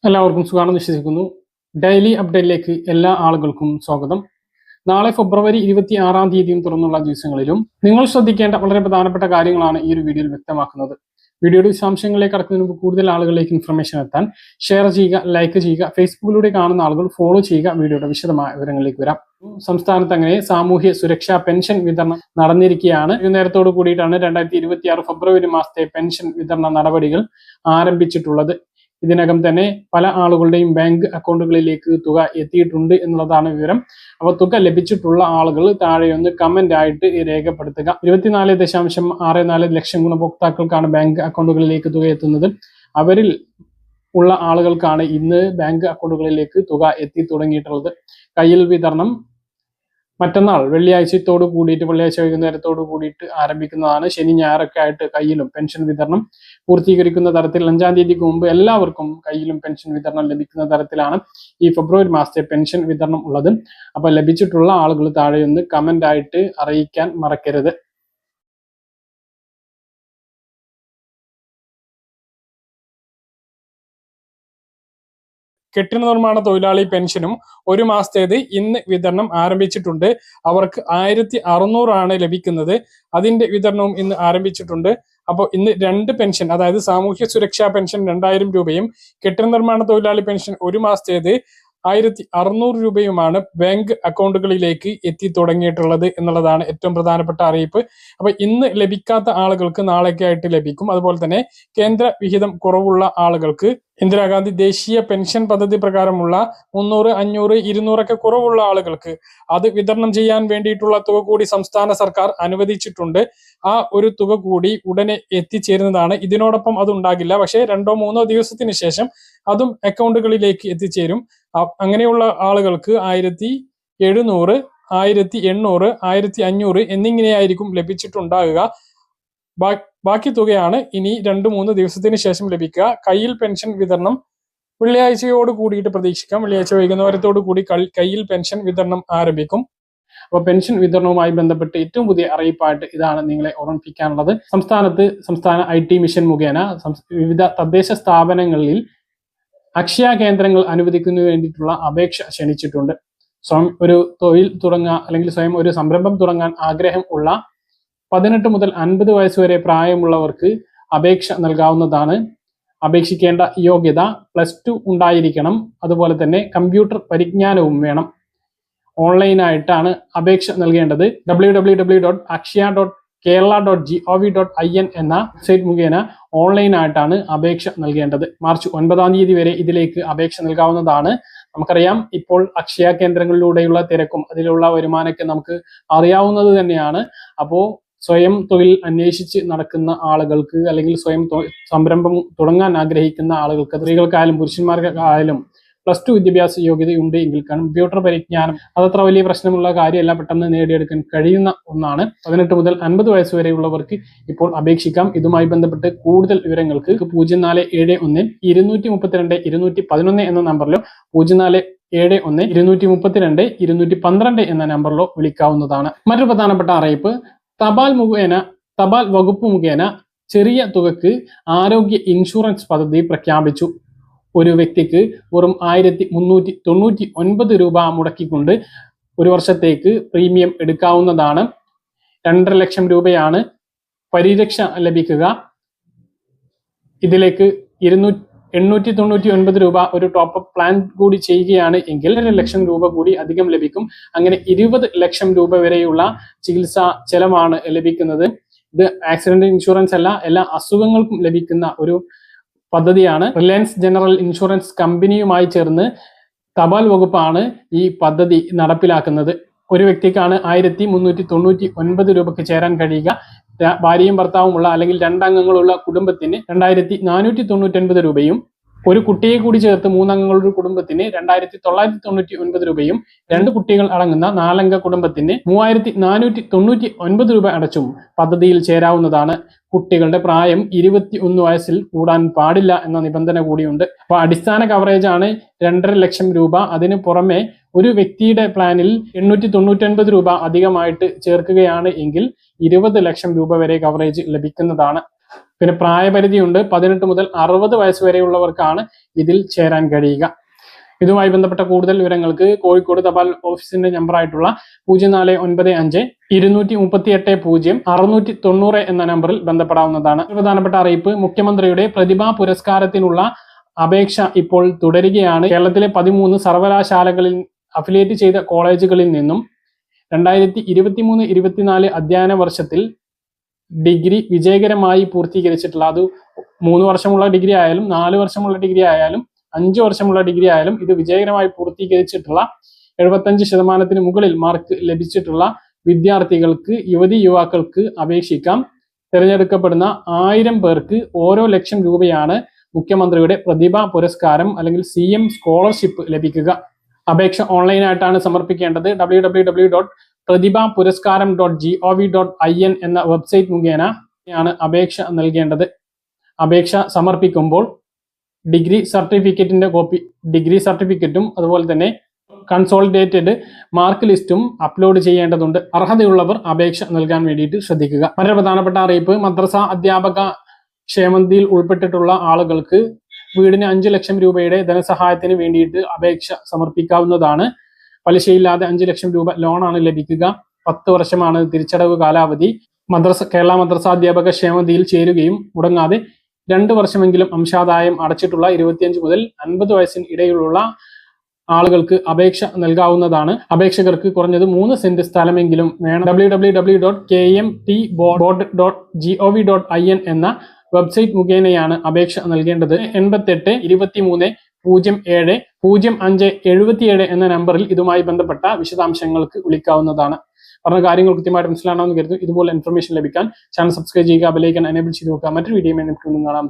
എല്ലാവർക്കും സുഖാണെന്ന് വിശ്വസിക്കുന്നു. ഡെയിലി അപ്ഡേറ്റിലേക്ക് എല്ലാ ആളുകൾക്കും സ്വാഗതം. നാളെ ഫെബ്രുവരി 26 തുറന്നുള്ള ദിവസങ്ങളിലും നിങ്ങൾ ശ്രദ്ധിക്കേണ്ട വളരെ പ്രധാനപ്പെട്ട കാര്യങ്ങളാണ് ഈ ഒരു വീഡിയോയിൽ വ്യക്തമാക്കുന്നത്. വീഡിയോയുടെ വിശദാംശങ്ങളിലേക്ക് കടക്കുന്നതിന് മുമ്പ് കൂടുതൽ ആളുകളിലേക്ക് ഇൻഫർമേഷൻ എത്താൻ ഷെയർ ചെയ്യുക, ലൈക്ക് ചെയ്യുക, ഫേസ്ബുക്കിലൂടെ കാണുന്ന ആളുകൾ ഫോളോ ചെയ്യുക. വീഡിയോയുടെ വിശദമായ വിവരങ്ങളിലേക്ക് വരാം. സംസ്ഥാനത്ത് അങ്ങനെ സാമൂഹ്യ സുരക്ഷാ പെൻഷൻ വിതരണം നടന്നിരിക്കുകയാണ്. നേരത്തോട് കൂടിയിട്ടാണ് 2026 ഫെബ്രുവരി മാസത്തെ പെൻഷൻ വിതരണ നടപടികൾ ആരംഭിച്ചിട്ടുള്ളത്. ഇതിനകം തന്നെ പല ആളുകളുടെയും ബാങ്ക് അക്കൗണ്ടുകളിലേക്ക് തുക എത്തിയിട്ടുണ്ട് എന്നുള്ളതാണ് വിവരം. അപ്പോൾ തുക ലഭിച്ചിട്ടുള്ള ആളുകൾ താഴെയൊന്ന് കമന്റ് ആയിട്ട് രേഖപ്പെടുത്തുക. 24.64 ലക്ഷം ഗുണഭോക്താക്കൾക്കാണ് ബാങ്ക് അക്കൗണ്ടുകളിലേക്ക് തുക എത്തുന്നത്. അവരിൽ ഉള്ള ആളുകൾക്കാണ് ഇന്ന് ബാങ്ക് അക്കൗണ്ടുകളിലേക്ക് തുക എത്തി തുടങ്ങിയിട്ടുള്ളത്. കയ്യിൽ വിതരണം മറ്റന്നാൾ വെള്ളിയാഴ്ച വൈകുന്നേരത്തോടു കൂടിയിട്ട് ആരംഭിക്കുന്നതാണ്. ശനി ഞായറൊക്കെ ആയിട്ട് കയ്യിലും പെൻഷൻ വിതരണം പൂർത്തീകരിക്കുന്ന തരത്തിൽ 5-ാം തീയതിക്ക് മുമ്പ് എല്ലാവർക്കും കയ്യിലും പെൻഷൻ വിതരണം ലഭിക്കുന്ന തരത്തിലാണ് ഈ ഫെബ്രുവരി മാസത്തെ പെൻഷൻ വിതരണം ഉള്ളത്. അപ്പൊ ലഭിച്ചിട്ടുള്ള ആളുകൾ താഴെയൊന്ന് കമന്റ് ആയിട്ട് അറിയിക്കാൻ മറക്കരുത്. കെട്ടിട നിർമ്മാണ തൊഴിലാളി പെൻഷനും ഒരു മാസത്തേത് ഇന്ന് വിതരണം ആരംഭിച്ചിട്ടുണ്ട്. അവർക്ക് 1600 ആണ് ലഭിക്കുന്നത്. അതിന്റെ വിതരണവും ഇന്ന് ആരംഭിച്ചിട്ടുണ്ട്. അപ്പോൾ ഇന്ന് 2 പെൻഷൻ, അതായത് സാമൂഹ്യ സുരക്ഷാ പെൻഷൻ 2000 രൂപയും കെട്ടിട നിർമ്മാണ തൊഴിലാളി പെൻഷൻ ഒരു മാസത്തേത് 1600 രൂപയുമാണ് ബാങ്ക് അക്കൗണ്ടുകളിലേക്ക് എത്തി തുടങ്ങിയിട്ടുള്ളത് എന്നുള്ളതാണ് ഏറ്റവും പ്രധാനപ്പെട്ട അറിയിപ്പ്. അപ്പൊ ഇന്ന് ലഭിക്കാത്ത ആളുകൾക്ക് നാളേക്ക് ആയിട്ട് ലഭിക്കും. അതുപോലെ തന്നെ കേന്ദ്ര വിഹിതം കുറവുള്ള ആളുകൾക്ക് ഇന്ദിരാഗാന്ധി ദേശീയ പെൻഷൻ പദ്ധതി പ്രകാരമുള്ള 300, 500, 200 ഒക്കെ കുറവുള്ള ആളുകൾക്ക് അത് വിതരണം ചെയ്യാൻ വേണ്ടിയിട്ടുള്ള തുക കൂടി സംസ്ഥാന സർക്കാർ അനുവദിച്ചിട്ടുണ്ട്. ആ ഒരു തുക കൂടി ഉടനെ എത്തിച്ചേരുന്നതാണ്. ഇതിനോടൊപ്പം അത് ഉണ്ടാകില്ല, പക്ഷേ 2-3 ദിവസത്തിന് ശേഷം അതും അക്കൗണ്ടുകളിലേക്ക് എത്തിച്ചേരും. അങ്ങനെയുള്ള ആളുകൾക്ക് 1700, 1800, 1500 എന്നിങ്ങനെയായിരിക്കും ലഭിച്ചിട്ടുണ്ടാകുക. ബാക്കി തുകയാണ് ഇനി 2-3 ദിവസത്തിന് ശേഷം ലഭിക്കുക. കയ്യിൽ പെൻഷൻ വിതരണം വെള്ളിയാഴ്ചയോട് കൂടിയിട്ട് പ്രതീക്ഷിക്കാം. വെള്ളിയാഴ്ച വൈകുന്നേരത്തോടു കൂടി കയ്യിൽ പെൻഷൻ വിതരണം ആരംഭിക്കും. അപ്പോൾ പെൻഷൻ വിതരണവുമായി ബന്ധപ്പെട്ട് ഏറ്റവും പുതിയ അറിയിപ്പായിട്ട് ഇതാണ് നിങ്ങളെ ഓർമ്മിപ്പിക്കാനുള്ളത്. സംസ്ഥാന IT മിഷൻ മുഖേന വിവിധ തദ്ദേശ സ്ഥാപനങ്ങളിൽ അക്ഷയ കേന്ദ്രങ്ങൾ അനുവദിക്കുന്നതിന് വേണ്ടിയിട്ടുള്ള അപേക്ഷ ക്ഷണിച്ചിട്ടുണ്ട്. സ്വയം ഒരു തൊഴിൽ തുടങ്ങുക അല്ലെങ്കിൽ സ്വയം ഒരു സംരംഭം തുടങ്ങാൻ ആഗ്രഹം ഉള്ള 18 മുതൽ 50 വയസ്സ് വരെ പ്രായമുള്ളവർക്ക് അപേക്ഷ നൽകാവുന്നതാണ്. അപേക്ഷിക്കേണ്ട യോഗ്യത +2 ഉണ്ടായിരിക്കണം. അതുപോലെ തന്നെ കമ്പ്യൂട്ടർ പരിജ്ഞാനവും വേണം. ഓൺലൈനായിട്ടാണ് അപേക്ഷ നൽകേണ്ടത്. www.akshaya.kerala.gov.in എന്ന വെബ്സൈറ്റ് മുഖേന ഓൺലൈനായിട്ടാണ് അപേക്ഷ നൽകേണ്ടത്. മാർച്ച് 9-ാം തീയതി വരെ ഇതിലേക്ക് അപേക്ഷ നൽകാവുന്നതാണ്. നമുക്കറിയാം, ഇപ്പോൾ അക്ഷയ കേന്ദ്രങ്ങളിലൂടെയുള്ള തിരക്കും അതിലുള്ള വരുമാനമൊക്കെ നമുക്ക് അറിയാവുന്നത് തന്നെയാണ്. അപ്പോൾ സ്വയം തൊഴിൽ അന്വേഷിച്ച് നടക്കുന്ന ആളുകൾക്ക് അല്ലെങ്കിൽ സ്വയം സംരംഭം തുടങ്ങാൻ ആഗ്രഹിക്കുന്ന ആളുകൾക്ക്, സ്ത്രീകൾക്കായാലും പുരുഷന്മാർക്കായാലും +2 വിദ്യാഭ്യാസ യോഗ്യതയുണ്ട് എങ്കിൽ കമ്പ്യൂട്ടർ പരിജ്ഞാനം അതത്ര വലിയ പ്രശ്നമുള്ള കാര്യമല്ല, പെട്ടെന്ന് നേടിയെടുക്കാൻ കഴിയുന്ന ഒന്നാണ്. 18 മുതൽ 50 വയസ്സ് വരെയുള്ളവർക്ക് ഇപ്പോൾ അപേക്ഷിക്കാം. ഇതുമായി ബന്ധപ്പെട്ട് കൂടുതൽ വിവരങ്ങൾക്ക് 0471 232 211 എന്ന നമ്പറിലോ 0471 232 212 എന്ന നമ്പറിലോ വിളിക്കാവുന്നതാണ്. മറ്റൊരു പ്രധാനപ്പെട്ട അറിയിപ്പ്, തപാൽ വകുപ്പ് മുഖേന ചെറിയ തുകക്ക് ആരോഗ്യ ഇൻഷുറൻസ് പദ്ധതി പ്രഖ്യാപിച്ചു. ഒരു വ്യക്തിക്ക് വെറും 1399 രൂപ മുടക്കിക്കൊണ്ട് ഒരു വർഷത്തേക്ക് പ്രീമിയം എടുക്കാവുന്നതാണ്. 2.5 ലക്ഷം രൂപയാണ് പരിരക്ഷ ലഭിക്കുക. ഇതിലേക്ക് 899 രൂപ ഒരു ടോപ്പ് പ്ലാൻ കൂടി ചെയ്യുകയാണ് എങ്കിൽ 2 ലക്ഷം രൂപ കൂടി അധികം ലഭിക്കും. അങ്ങനെ 20 ലക്ഷം രൂപ വരെയുള്ള ചികിത്സാ ചെലവാണ് ലഭിക്കുന്നത്. ഇത് ആക്സിഡന്റ് ഇൻഷുറൻസ് അല്ല, എല്ലാ അസുഖങ്ങൾക്കും ലഭിക്കുന്ന ഒരു പദ്ധതിയാണ്. റിലയൻസ് ജനറൽ ഇൻഷുറൻസ് കമ്പനിയുമായി ചേർന്ന് തപാൽ വകുപ്പാണ് ഈ പദ്ധതി നടപ്പിലാക്കുന്നത്. ഒരു വ്യക്തിക്കാണ് 1399 രൂപയ്ക്ക് ചേരാൻ കഴിയുക. ഭാര്യയും ഭർത്താവുമുള്ള അല്ലെങ്കിൽ 2 അംഗങ്ങളുള്ള കുടുംബത്തിന് 2499 രൂപയും, ഒരു കുട്ടിയെ കൂടി ചേർത്ത് 3 അംഗങ്ങളുടെ കുടുംബത്തിന് 2999 രൂപയും, 2 കുട്ടികൾ അടങ്ങുന്ന 4 അംഗ കുടുംബത്തിന് 3499 രൂപ അടച്ചും പദ്ധതിയിൽ ചേരാവുന്നതാണ്. കുട്ടികളുടെ പ്രായം 21 വയസ്സിൽ കൂടാൻ പാടില്ല എന്ന നിബന്ധന കൂടിയുണ്ട്. അപ്പൊ അടിസ്ഥാന കവറേജ് ആണ് 2.5 ലക്ഷം രൂപ. അതിന് പുറമെ ഒരു വ്യക്തിയുടെ പ്ലാനിൽ 899 രൂപ അധികമായിട്ട് ചേർക്കുകയാണ് എങ്കിൽ 20 ലക്ഷം രൂപ വരെ കവറേജ് ലഭിക്കുന്നതാണ്. പിന്നെ പ്രായപരിധിയുണ്ട്. 18 മുതൽ 60 വയസ്സ് വരെയുള്ളവർക്കാണ് ഇതിൽ ചേരാൻ കഴിയുക. ഇതുമായി ബന്ധപ്പെട്ട കൂടുതൽ വിവരങ്ങൾക്ക് കോഴിക്കോട് തപാൽ ഓഫീസിന്റെ നമ്പറായിട്ടുള്ള 0495-238-0690 എന്ന നമ്പറിൽ ബന്ധപ്പെടാവുന്നതാണ്. പ്രധാനപ്പെട്ട അറിയിപ്പ്: മുഖ്യമന്ത്രിയുടെ പ്രതിഭാ പുരസ്കാരത്തിനുള്ള അപേക്ഷ ഇപ്പോൾ തുടരുകയാണ്. കേരളത്തിലെ 13 സർവകലാശാലകളിൽ അഫിലിയേറ്റ് ചെയ്ത കോളേജുകളിൽ നിന്നും 2023-24 അധ്യയന വർഷത്തിൽ ഡിഗ്രി വിജയകരമായി പൂർത്തീകരിച്ചിട്ടുള്ള, അത് 3 വർഷമുള്ള ഡിഗ്രി ആയാലും 4 വർഷമുള്ള ഡിഗ്രി ആയാലും 5 വർഷമുള്ള ഡിഗ്രി ആയാലും ഇത് വിജയകരമായി പൂർത്തീകരിച്ചിട്ടുള്ള 75% മുകളിൽ മാർക്ക് ലഭിച്ചിട്ടുള്ള വിദ്യാർത്ഥികൾക്ക്, യുവതി-യുവാക്കൾക്ക് അപേക്ഷിക്കാം. തിരഞ്ഞെടുക്കപ്പെടുന്ന 1000 പേർക്ക് ഓരോ ലക്ഷം രൂപയാണ് മുഖ്യമന്ത്രിയുടെ പ്രതിഭാ പുരസ്കാരം അല്ലെങ്കിൽ CM സ്കോളർഷിപ്പ് ലഭിക്കുക. അപേക്ഷ ഓൺലൈനായിട്ടാണ് സമർപ്പിക്കേണ്ടത്. www.pratibhapuраskaram.gov.in എന്ന വെബ്സൈറ്റ് മുഖേനയാണ് അപേക്ഷ നൽകേണ്ടത്. അപേക്ഷ സമർപ്പിക്കുമ്പോൾ ഡിഗ്രി സർട്ടിഫിക്കറ്റിന്റെ കോപ്പി, ഡിഗ്രി സർട്ടിഫിക്കറ്റും അതുപോലെ തന്നെ കൺസോളിഡേറ്റഡ് മാർക്ക് ലിസ്റ്റും അപ്ലോഡ് ചെയ്യേണ്ടതുണ്ട്. അർഹതയുള്ളവർ അപേക്ഷ നൽകാൻ വേണ്ടിയിട്ട് ശ്രദ്ധിക്കുക. വളരെ പ്രധാനപ്പെട്ട അറിയിപ്പ്: മദ്രസ അധ്യാപക ക്ഷേമനിധിയിൽ ഉൾപ്പെട്ടിട്ടുള്ള ആളുകൾക്ക് വീടിന് 5 ലക്ഷം രൂപയുടെ ധനസഹായത്തിന് വേണ്ടിയിട്ട് അപേക്ഷ സമർപ്പിക്കാവുന്നതാണ്. പലിശയില്ലാതെ 5 ലക്ഷം രൂപ ലോണാണ് ലഭിക്കുക. 10 വർഷമാണ് തിരിച്ചടവ് കാലാവധി. കേരള മദ്രസ അധ്യാപക ക്ഷേമനിധിയിൽ ചേരുകയും മുടങ്ങാതെ 2 വർഷമെങ്കിലും അംശാദായം അടച്ചിട്ടുള്ള 25 മുതൽ 50 വയസ്സിന് ഇടയിലുള്ള ആളുകൾക്ക് അപേക്ഷ നൽകാവുന്നതാണ്. അപേക്ഷകർക്ക് കുറഞ്ഞത് 3 സെന്റ് സ്ഥലമെങ്കിലും വേണം. www.kmtboard.gov.in എന്ന വെബ്സൈറ്റ് മുഖേനയാണ് അപേക്ഷ നൽകേണ്ടത്. 88-23-07-05-77 എന്ന നമ്പറിൽ ഇതുമായി ബന്ധപ്പെട്ട വിശദാംശങ്ങൾക്ക് വിളിക്കാവുന്നതാണ്. പറഞ്ഞ കാര്യങ്ങൾ കൃത്യമായിട്ട് മനസ്സിലാണെന്ന് കരുതുന്നു. ഇതുപോലെ ഇൻഫർമേഷൻ ലഭിക്കാൻ ചാനൽ സബ്സ്ക്രൈബ് ചെയ്യുക, ബെൽ ഐക്കൺ എനേബിൾ ചെയ്ത് നോക്കുക. മറ്റൊരു വീഡിയോ നമുക്ക് കാണാം.